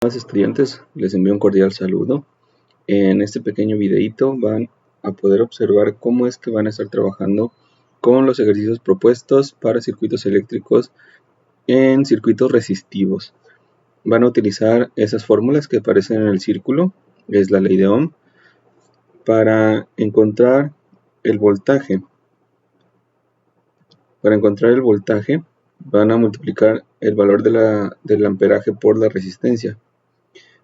estimados estudiantes, les envío un cordial saludo. En este pequeño videito van a poder observar cómo es que van a estar trabajando con los ejercicios propuestos para circuitos eléctricos en circuitos resistivos. Van a utilizar esas fórmulas que aparecen en el círculo, es la ley de Ohm, para encontrar el voltaje. Para encontrar el voltaje van a multiplicar el valor del amperaje por la resistencia.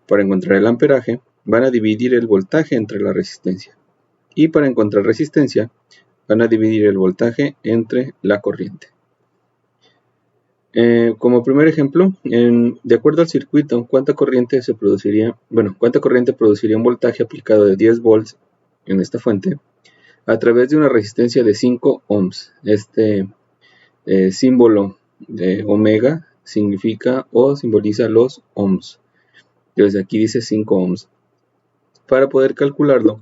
Para encontrar el amperaje van a dividir el voltaje entre la resistencia. Y para encontrar resistencia van a dividir el voltaje entre la corriente. Como primer ejemplo, de acuerdo al circuito, ¿cuánta corriente produciría un voltaje aplicado de 10 volts en esta fuente a través de una resistencia de 5 ohms? Este símbolo de omega significa o simboliza los ohms. Desde aquí dice 5 ohms. Para poder calcularlo,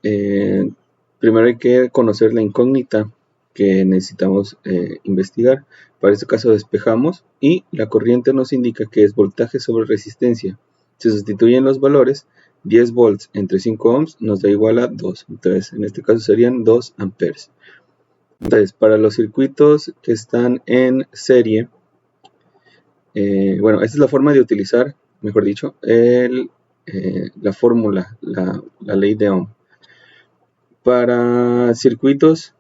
primero hay que conocer la incógnita que necesitamos investigar. Para este caso despejamos y la corriente nos indica que es voltaje sobre resistencia. Se sustituyen los valores. 10 volts entre 5 ohms nos da igual a 2. Entonces, en este caso serían 2 amperes. Entonces, para los circuitos que están en serie, esta es la forma de utilizar, mejor dicho, la fórmula, la ley de Ohm. Para circuitos,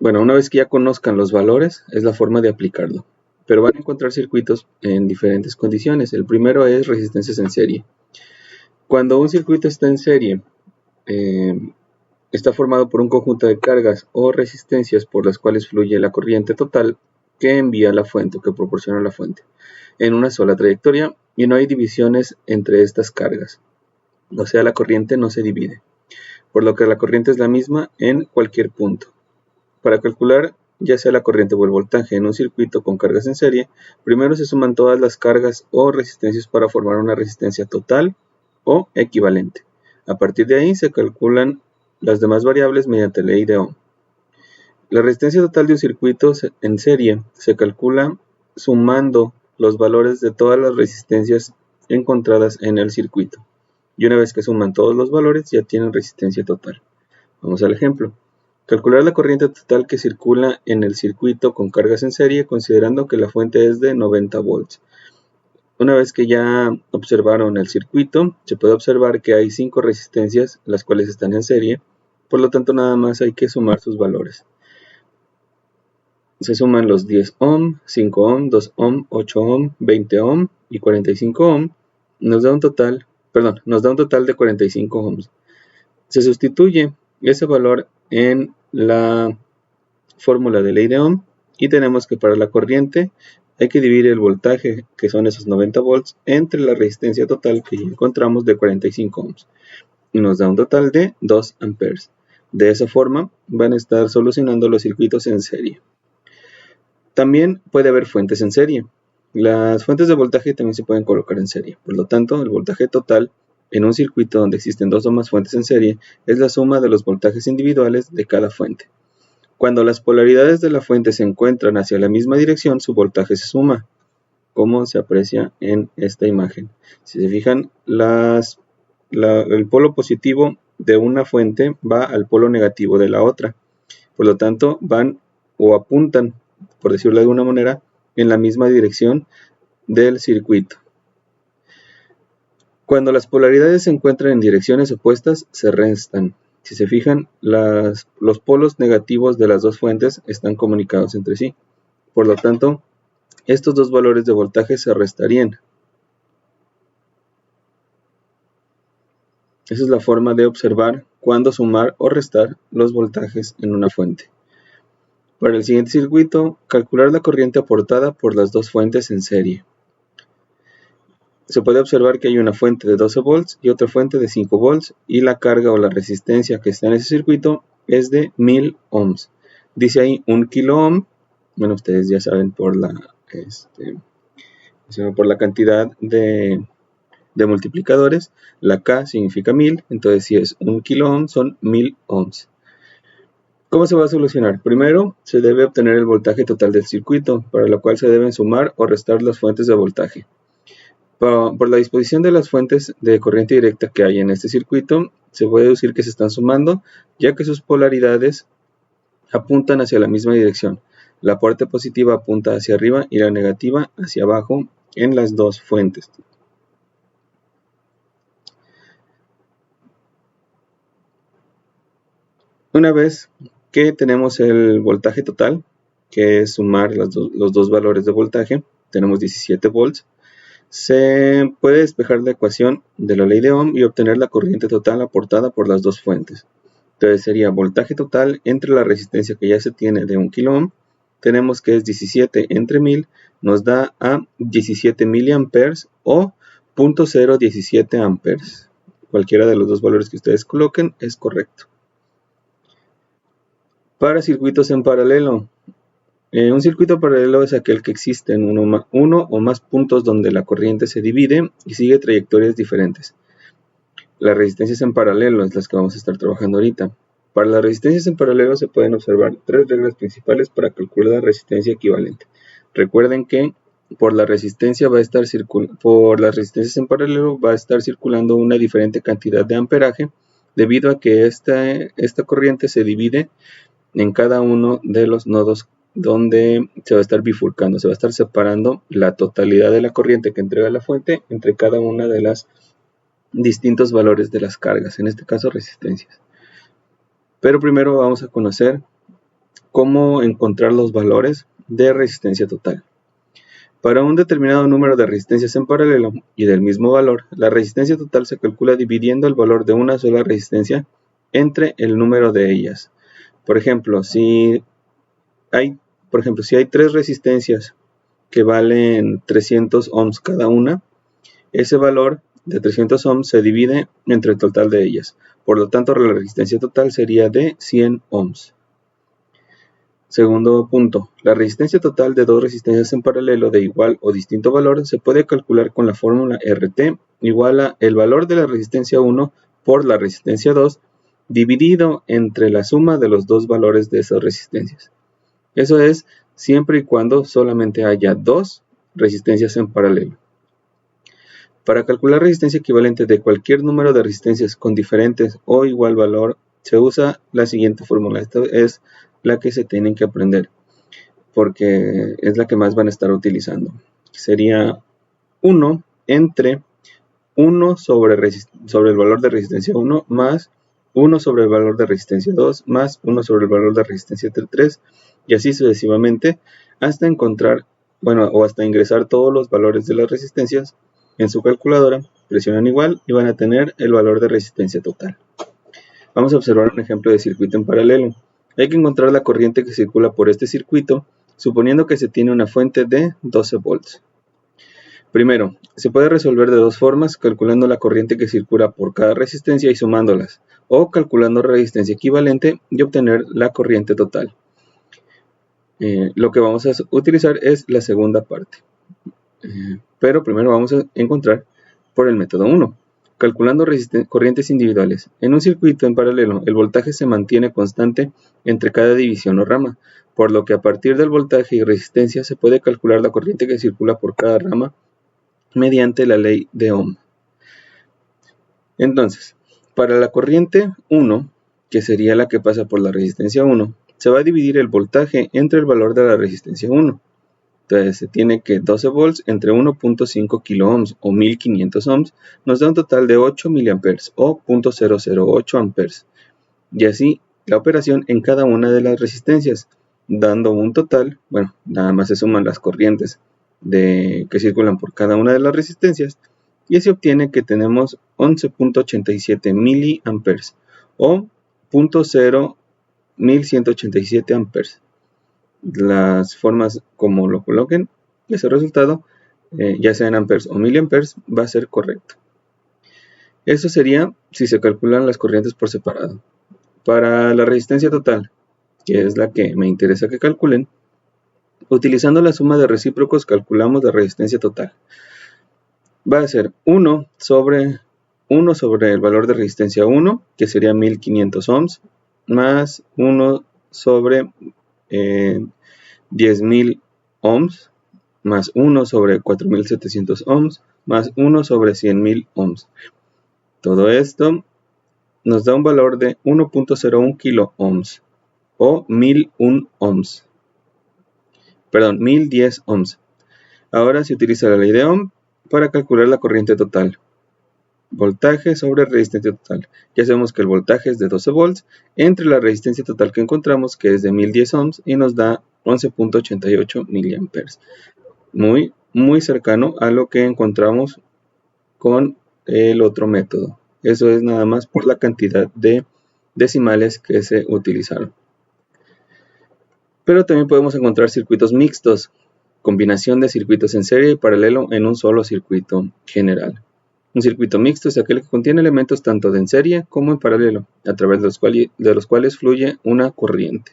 una vez que ya conozcan los valores, es la forma de aplicarlo. Pero van a encontrar circuitos en diferentes condiciones. El primero es resistencias en serie. Cuando un circuito está en serie, está formado por un conjunto de cargas o resistencias por las cuales fluye la corriente total que envía la fuente o que proporciona la fuente en una sola trayectoria y no hay divisiones entre estas cargas. O sea, la corriente no se divide, por lo que la corriente es la misma en cualquier punto. Para calcular ya sea la corriente o el voltaje en un circuito con cargas en serie, primero se suman todas las cargas o resistencias para formar una resistencia total o equivalente. A partir de ahí se calculan las demás variables mediante ley de Ohm. La resistencia total de un circuito en serie se calcula sumando los valores de todas las resistencias encontradas en el circuito. Y una vez que suman todos los valores ya tienen resistencia total. Vamos al ejemplo. Calcular la corriente total que circula en el circuito con cargas en serie considerando que la fuente es de 90 volts. Una vez que ya observaron el circuito, se puede observar que hay 5 resistencias, las cuales están en serie, por lo tanto nada más hay que sumar sus valores. Se suman los 10 ohm, 5 ohm, 2 ohm, 8 ohm, 20 ohm y 45 ohm, nos da un total de 45 ohms. Se sustituye ese valor en la fórmula de ley de Ohm y tenemos que para la corriente hay que dividir el voltaje, que son esos 90 volts, entre la resistencia total que ya encontramos de 45 ohms. Y nos da un total de 2 amperes. De esa forma van a estar solucionando los circuitos en serie. También puede haber fuentes en serie. Las fuentes de voltaje también se pueden colocar en serie. Por lo tanto, el voltaje total en un circuito donde existen 2 o más fuentes en serie es la suma de los voltajes individuales de cada fuente. Cuando las polaridades de la fuente se encuentran hacia la misma dirección, su voltaje se suma, como se aprecia en esta imagen. Si se fijan, el polo positivo de una fuente va al polo negativo de la otra. Por lo tanto, van o apuntan, por decirlo de alguna manera, en la misma dirección del circuito. Cuando las polaridades se encuentran en direcciones opuestas, se restan. Si se fijan, los polos negativos de las dos fuentes están comunicados entre sí. Por lo tanto, estos dos valores de voltaje se restarían. Esa es la forma de observar cuándo sumar o restar los voltajes en una fuente. Para el siguiente circuito, calcular la corriente aportada por las dos fuentes en serie. Se puede observar que hay una fuente de 12 volts y otra fuente de 5 volts y la carga o la resistencia que está en ese circuito es de 1000 ohms. Dice ahí 1 kilo ohm. Ustedes ya saben por la cantidad de multiplicadores. La K significa 1000, entonces si es 1 kilo ohm son 1000 ohms. ¿Cómo se va a solucionar? Primero, se debe obtener el voltaje total del circuito, para lo cual se deben sumar o restar las fuentes de voltaje. Por la disposición de las fuentes de corriente directa que hay en este circuito, se puede deducir que se están sumando, ya que sus polaridades apuntan hacia la misma dirección. La parte positiva apunta hacia arriba y la negativa hacia abajo en las dos fuentes. Una vez que tenemos el voltaje total, que es sumar los dos valores de voltaje, tenemos 17 volts, se puede despejar la ecuación de la ley de Ohm y obtener la corriente total aportada por las dos fuentes. Entonces sería voltaje total entre la resistencia que ya se tiene de 1 kilo ohm, tenemos que es 17 entre 1000, nos da a 17 miliamperes o 0.017 amperes. Cualquiera de los dos valores que ustedes coloquen es correcto. Para circuitos en paralelo. Un circuito paralelo es aquel que existen uno o más puntos donde la corriente se divide y sigue trayectorias diferentes. Las resistencias en paralelo es las que vamos a estar trabajando ahorita. Para las resistencias en paralelo se pueden observar tres reglas principales para calcular la resistencia equivalente. Recuerden que por las resistencias en paralelo va a estar circulando una diferente cantidad de amperaje debido a que esta corriente se divide en cada uno de los nodos donde se va a estar bifurcando, se va a estar separando la totalidad de la corriente que entrega la fuente entre cada una de las distintos valores de las cargas, en este caso resistencias. Pero primero vamos a conocer cómo encontrar los valores de resistencia total. Para un determinado número de resistencias en paralelo y del mismo valor, la resistencia total se calcula dividiendo el valor de una sola resistencia entre el número de ellas. Por ejemplo, si hay tres resistencias que valen 300 ohms cada una, ese valor de 300 ohms se divide entre el total de ellas. Por lo tanto, la resistencia total sería de 100 ohms. Segundo punto, la resistencia total de dos resistencias en paralelo de igual o distinto valor se puede calcular con la fórmula RT igual a el valor de la resistencia 1 por la resistencia 2 dividido entre la suma de los dos valores de esas resistencias. Eso es siempre y cuando solamente haya dos resistencias en paralelo. Para calcular resistencia equivalente de cualquier número de resistencias con diferentes o igual valor, se usa la siguiente fórmula. Esta es la que se tienen que aprender, porque es la que más van a estar utilizando. Sería 1 entre 1 sobre el valor de resistencia 1 más 1 sobre el valor de resistencia 2 más 1 sobre el valor de resistencia 3 y así sucesivamente hasta encontrar, o hasta ingresar todos los valores de las resistencias en su calculadora, presionan igual y van a tener el valor de resistencia total. Vamos a observar un ejemplo de circuito en paralelo. Hay que encontrar la corriente que circula por este circuito, suponiendo que se tiene una fuente de 12 volts. Primero, se puede resolver de dos formas, calculando la corriente que circula por cada resistencia y sumándolas, o calculando resistencia equivalente y obtener la corriente total. Lo que vamos a utilizar es la segunda parte. Pero primero vamos a encontrar por el método 1, calculando corrientes individuales. En un circuito en paralelo, el voltaje se mantiene constante entre cada división o rama, por lo que a partir del voltaje y resistencia se puede calcular la corriente que circula por cada rama mediante la ley de Ohm. Entonces, para la corriente 1, que sería la que pasa por la resistencia 1, se va a dividir el voltaje entre el valor de la resistencia 1. Entonces se tiene que 12 volts entre 1.5 kilo ohms o 1500 ohms nos da un total de 8 miliamperes o 0.008 amperes. Y así la operación en cada una de las resistencias, dando un total, nada más se suman las corrientes que circulan por cada una de las resistencias y así obtiene que tenemos 11.87 miliamperes o 0.1187 amperes. Las formas como lo coloquen, ese resultado, ya sea en amperes o miliamperes, va a ser correcto. Eso sería si se calculan las corrientes por separado. Para la resistencia total, que es la que me interesa que calculen, utilizando la suma de recíprocos calculamos la resistencia total. Va a ser 1 sobre el valor de resistencia 1, que sería 1500 ohms, más 1 sobre 10.000 ohms, más 1 sobre 4.700 ohms, más 1 sobre 100.000 ohms. Todo esto nos da un valor de 1.01 kilo ohms o 1001 ohms. Perdón, 1010 ohms. Ahora se utiliza la ley de Ohm para calcular la corriente total. Voltaje sobre resistencia total. Ya sabemos que el voltaje es de 12 volts entre la resistencia total que encontramos, que es de 1010 ohms, y nos da 11.88 miliamperes. Muy cercano a lo que encontramos con el otro método. Eso es nada más por la cantidad de decimales que se utilizaron. Pero también podemos encontrar circuitos mixtos, combinación de circuitos en serie y paralelo en un solo circuito general. Un circuito mixto es aquel que contiene elementos tanto de en serie como en paralelo, a través de los cuales fluye una corriente.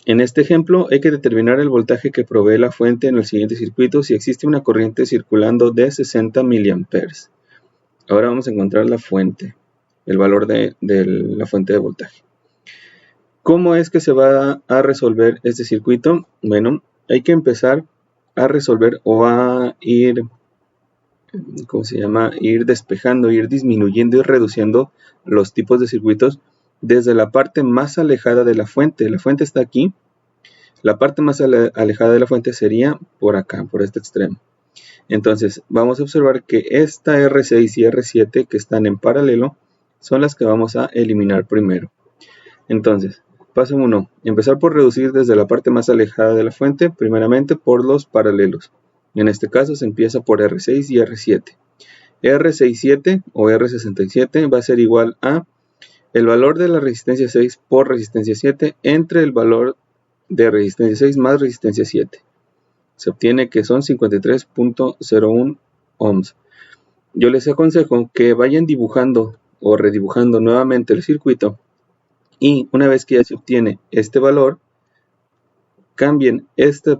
En este ejemplo hay que determinar el voltaje que provee la fuente en el siguiente circuito si existe una corriente circulando de 60 miliamperes. Ahora vamos a encontrar la fuente, el valor de la fuente de voltaje. ¿Cómo es que se va a resolver este circuito? Bueno, hay que empezar a resolver o a ir despejando, ir disminuyendo y reduciendo los tipos de circuitos desde la parte más alejada de la fuente. La fuente está aquí. La parte más alejada de la fuente sería por acá, por este extremo. Entonces vamos a observar que esta R6 y R7 que están en paralelo son las que vamos a eliminar primero. Entonces, paso 1, empezar por reducir desde la parte más alejada de la fuente, primeramente por los paralelos. En este caso se empieza por R6 y R7. R67 o R67 va a ser igual a el valor de la resistencia 6 por resistencia 7 entre el valor de resistencia 6 más resistencia 7. Se obtiene que son 53.01 ohms. Yo les aconsejo que vayan dibujando o redibujando nuevamente el circuito y una vez que ya se obtiene este valor, cambien estas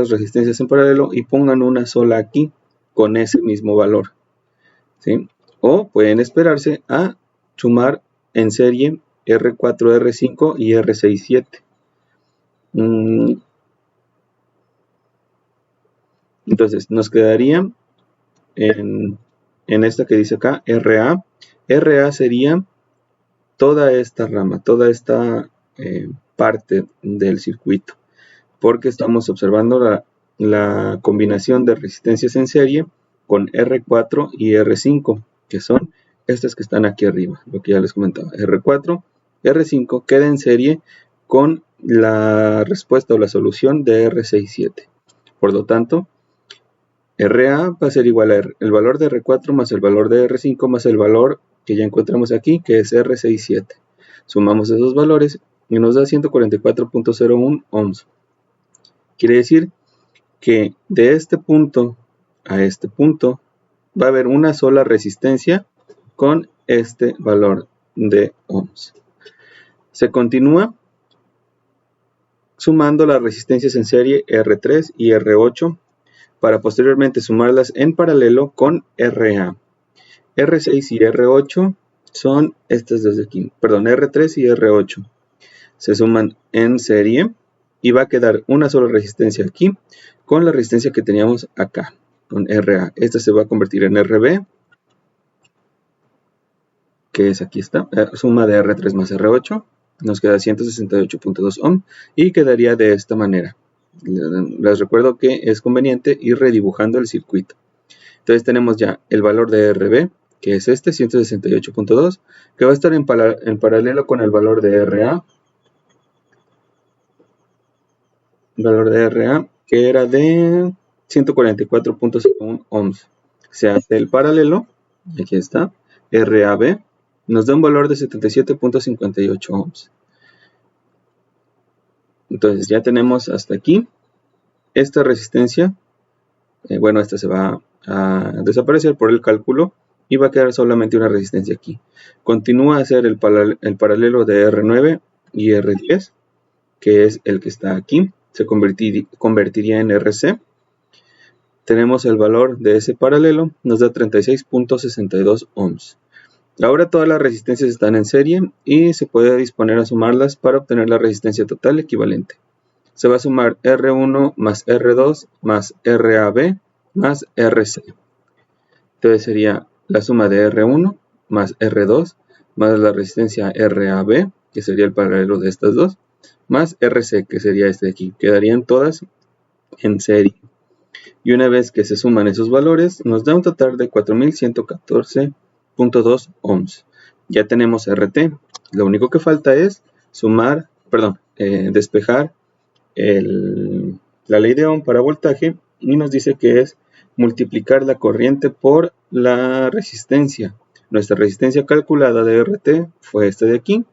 resistencias en paralelo y pongan una sola aquí con ese mismo valor, ¿sí? O pueden esperarse a sumar en serie R4, R5 y R6, R7. Entonces nos quedaría en esta que dice acá RA. RA sería toda esta rama, toda esta parte del circuito, porque estamos observando la combinación de resistencias en serie con R4 y R5, que son estas que están aquí arriba, lo que ya les comentaba. R4, R5 queda en serie con la respuesta o la solución de R67. Por lo tanto, RA va a ser igual a el valor de R4 más el valor de R5 más el valor que ya encontramos aquí, que es R67. Sumamos esos valores y nos da 144.01 ohms. Quiere decir que de este punto a este punto va a haber una sola resistencia con este valor de ohms. Se continúa sumando las resistencias en serie R3 y R8 para posteriormente sumarlas en paralelo con RA. R6 y R8 son estas dos de aquí, perdón, R3 y R8. Se suman en serie y va a quedar una sola resistencia aquí con la resistencia que teníamos acá, con RA. Esta se va a convertir en RB, que es aquí está, suma de R3 más R8, nos queda 168.2 ohm y quedaría de esta manera. Les recuerdo que es conveniente ir redibujando el circuito. Entonces tenemos ya el valor de RB, que es este, 168.2, que va a estar en paralelo con el valor de RA. Valor de RA, que era de 144.01 ohms. Se hace el paralelo, aquí está, RAB, nos da un valor de 77.58 ohms. Entonces ya tenemos hasta aquí esta resistencia. Bueno, esta se va a desaparecer por el cálculo y va a quedar solamente una resistencia aquí. Continúa a ser el paralelo de R9 y R10, que es el que está aquí. Se convertiría en RC. Tenemos el valor de ese paralelo, nos da 36.62 ohms. Ahora todas las resistencias están en serie y se puede disponer a sumarlas para obtener la resistencia total equivalente. Se va a sumar R1 más R2 más RAB más RC. Entonces sería la suma de R1 más R2 más la resistencia RAB, que sería el paralelo de estas dos, más RC, que sería este de aquí. Quedarían todas en serie. Y una vez que se suman esos valores, nos da un total de 4114.2 ohms. Ya tenemos RT. Lo único que falta es despejar la ley de Ohm para voltaje, y nos dice que es multiplicar la corriente por la resistencia. Nuestra resistencia calculada de RT fue esta de aquí,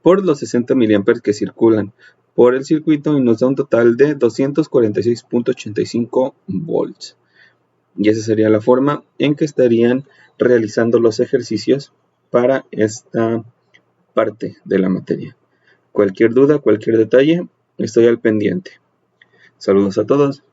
por los 60 mA que circulan por el circuito, y nos da un total de 246.85 volts. Y esa sería la forma en que estarían realizando los ejercicios para esta parte de la materia. Cualquier duda, cualquier detalle, estoy al pendiente. Saludos a todos.